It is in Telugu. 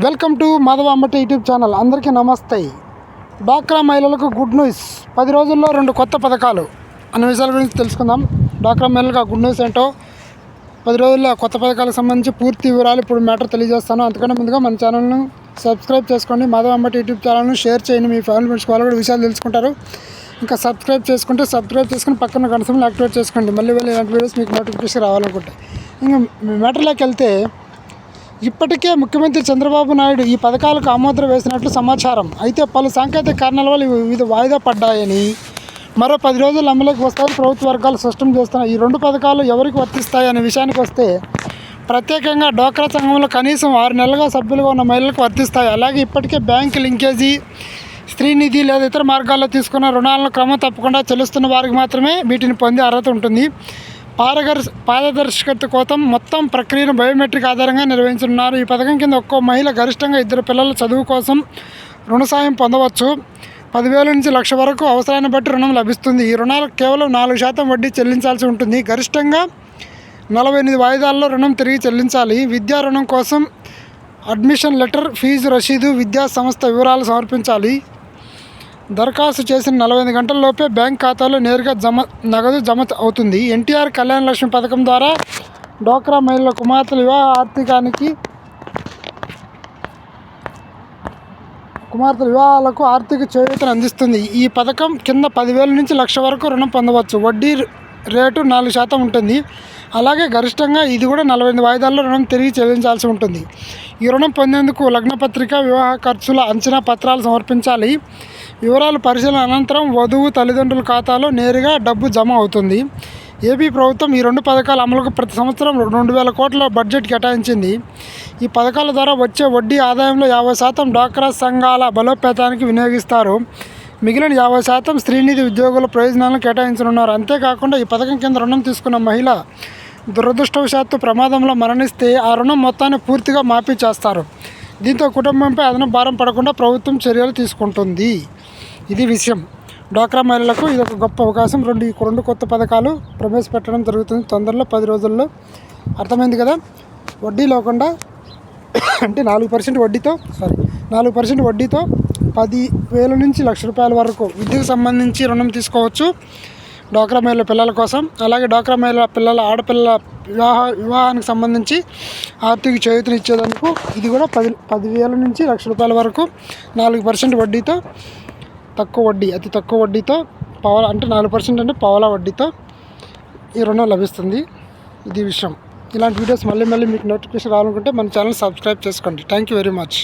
Welcome to Madhava Ambati YouTube channel. అందరికీ నమస్తే. డ్వాక్రా మహిళలకు గుడ్ న్యూస్. 10 రోజుల్లో 2 కొత్త పథకాలు అనే విషయాల గురించి తెలుసుకుందాం. డ్వాక్రా మహిళలకు గుడ్ న్యూస్ ఏంటో, 10 రోజుల్లో కొత్త పథకాలకు సంబంధించి పూర్తి వివరాలు ఇప్పుడు మ్యాటర్ తెలియజేస్తాను. అంతకన్నా ముందుగా మన ఛానల్ను సబ్స్క్రైబ్ చేసుకోండి. మాధవ అంబటి యూట్యూబ్ ఛానల్ను షేర్ చేయండి. మీ ఫ్యామిలీ ఫ్రెండ్స్ వాళ్ళు కూడా విషయాలు తెలుసుకుంటారు. ఇంకా సబ్స్క్రైబ్ చేసుకుని పక్కన గంట సింబల్ యాక్టివేట్ చేసుకోండి. మళ్ళీ ఇలాంటి వీడియోస్ మీకు నోటిఫికేషన్ రావాలనుకుంటే. ఇంకా మ్యాటర్లోకి వెళ్తే, ఇప్పటికే ముఖ్యమంత్రి చంద్రబాబు నాయుడు ఈ పథకాలకు ఆమోదం వేసినట్లు సమాచారం. అయితే పలు సాంకేతిక కారణాల వల్ల వివిధ వాయిదా పడ్డాయని, మరో 10 రోజులు అమలుకి వస్తాయని ప్రభుత్వ వర్గాలు స్పష్టం చేస్తున్నాయి. ఈ 2 పథకాలు ఎవరికి వర్తిస్తాయి అనే విషయానికి వస్తే, ప్రత్యేకంగా డ్వాక్రా సంఘంలో కనీసం 6 నెలలుగా సభ్యులుగా ఉన్న మహిళలకు వర్తిస్తాయి. అలాగే ఇప్పటికే బ్యాంకు లింకేజీ, స్త్రీనిధి లేదా ఇతర మార్గాల్లో తీసుకున్న రుణాలను క్రమం తప్పకుండా చెల్లిస్తున్న వారికి మాత్రమే వీటిని పొందే అర్హత ఉంటుంది. పారదర్శకత కోసం మొత్తం ప్రక్రియను బయోమెట్రిక్ ఆధారంగా నిర్వహించనున్నారు. ఈ పథకం కింద ఒక్కో మహిళ గరిష్టంగా 2 పిల్లల చదువు కోసం రుణ సాయం పొందవచ్చు. 10,000 నుంచి 1,00,000 వరకు అవసరాన్ని బట్టి రుణం లభిస్తుంది. ఈ రుణాలకు కేవలం 4% వడ్డీ చెల్లించాల్సి ఉంటుంది. గరిష్టంగా 48 వాయిదాల్లో రుణం తిరిగి చెల్లించాలి. విద్యా రుణం కోసం అడ్మిషన్ లెటర్, ఫీజు రసీదు, విద్యా సంస్థ వివరాలు సమర్పించాలి. దరఖాస్తు చేసిన 45 గంటల్లోపే బ్యాంక్ ఖాతాలో నేరుగా నగదు జమ అవుతుంది. ఎన్టీఆర్ కళ్యాణ లక్ష్మి పథకం ద్వారా డ్వాక్రా మహిళల కుమార్తెల వివాహాలకు ఆర్థిక చేయూతను అందిస్తుంది. ఈ పథకం కింద 10,000 నుంచి 1,00,000 వరకు రుణం పొందవచ్చు. వడ్డీ రేటు 4% ఉంటుంది. అలాగే గరిష్టంగా ఇది కూడా 45 వాయిదాల్లో రుణం తిరిగి చెల్లించాల్సి ఉంటుంది. ఈ రుణం పొందేందుకు లగ్నపత్రిక, వివాహ ఖర్చుల అంచనా పత్రాలు సమర్పించాలి. వివరాలు పరిశీలన అనంతరం వధువు తల్లిదండ్రుల ఖాతాలో నేరుగా డబ్బు జమ అవుతుంది. ఏపీ ప్రభుత్వం ఈ 2 పథకాల అమలుకు ప్రతి సంవత్సరం 2,000 కోట్ల బడ్జెట్ కేటాయించింది. ఈ పథకాల ద్వారా వచ్చే వడ్డీ ఆదాయంలో 50% డ్వాక్రా సంఘాల బలోపేతానికి వినియోగిస్తారు. మిగిలిన 50% స్త్రీనిధి ఉద్యోగుల ప్రయోజనాలను కేటాయించనున్నారు. అంతేకాకుండా ఈ పథకం కింద రుణం తీసుకున్న మహిళ దురదృష్టవశాత్తు ప్రమాదంలో మరణిస్తే ఆ రుణం మొత్తాన్ని పూర్తిగా మాఫీ చేస్తారు. దీంతో కుటుంబంపై అదనపు భారం పడకుండా ప్రభుత్వం చర్యలు తీసుకుంటుంది. ఇది విషయం. డ్వాక్రా మహిళలకు ఇది ఒక గొప్ప అవకాశం. 2 కొత్త పథకాలు ప్రవేశపెట్టడం జరుగుతుంది తొందరలో, 10 రోజుల్లో. అర్థమైంది కదా? వడ్డీ లేకుండా, అంటే 4% వడ్డీతో 10,000 నుంచి 1,00,000 రూపాయల వరకు విద్యకు సంబంధించి రుణం తీసుకోవచ్చు డ్వాక్రా మహిళల పిల్లల కోసం. అలాగే డ్వాక్రా మహిళల ఆడపిల్లల వివాహానికి సంబంధించి ఆర్థిక చేయూతను ఇచ్చేందుకు ఇది కూడా 10,000 నుంచి 1,00,000 రూపాయల వరకు 4% వడ్డీతో, అతి తక్కువ వడ్డీతో, అంటే 4% అంటే పావలా వడ్డీతో ఈ రుణం లభిస్తుంది. ఇది విషయం. ఇలాంటి వీడియోస్ మళ్ళీ మీకు నోటిఫికేషన్ రావాలనుకుంటే మన ఛానల్ సబ్స్క్రైబ్ చేసుకోండి. Thank you very much.